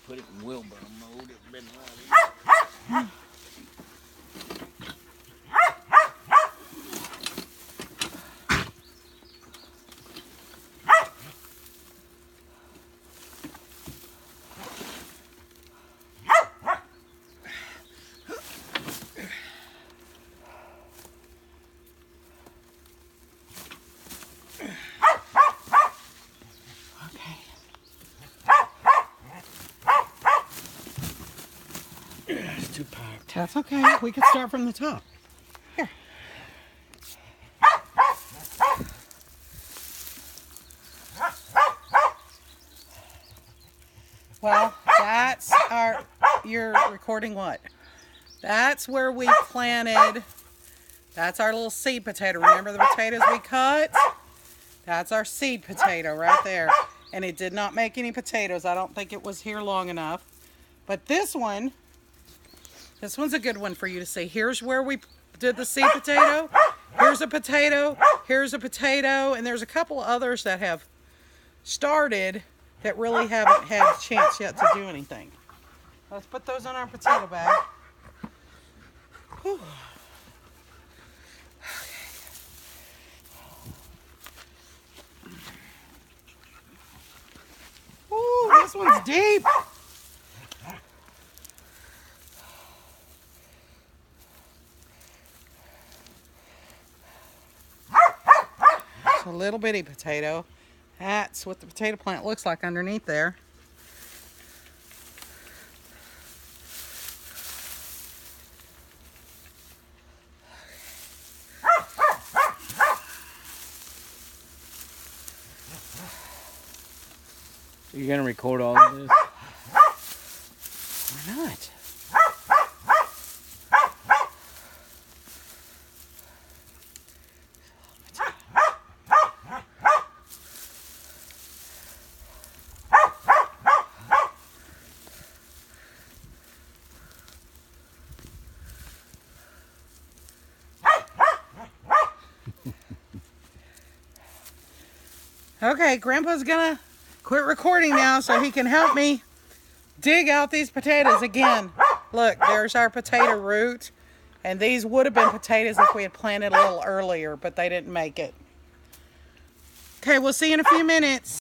put it in wheelbarrow mode. It's been running. It's too packed. That's okay. We can start from the top. Here. Well, that's our, you're recording what? That's where we planted, that's our little seed potato. Remember the potatoes we cut? That's our seed potato right there. And it did not make any potatoes. I don't think it was here long enough. But this one's a good one for you to see. Here's where we did the seed potato. Here's a potato. Here's a potato. And there's a couple others that have started that really haven't had a chance yet to do anything. Let's put those in our potato bag. Whew. Ooh, this one's deep. It's a little bitty potato. That's what the potato plant looks like underneath there. You're gonna record all of this? Why not? Okay, Grandpa's gonna quit recording now so he can help me dig out these potatoes again. Look, there's our potato root. And these would have been potatoes if we had planted a little earlier, but they didn't make it. Okay, we'll see you in a few minutes.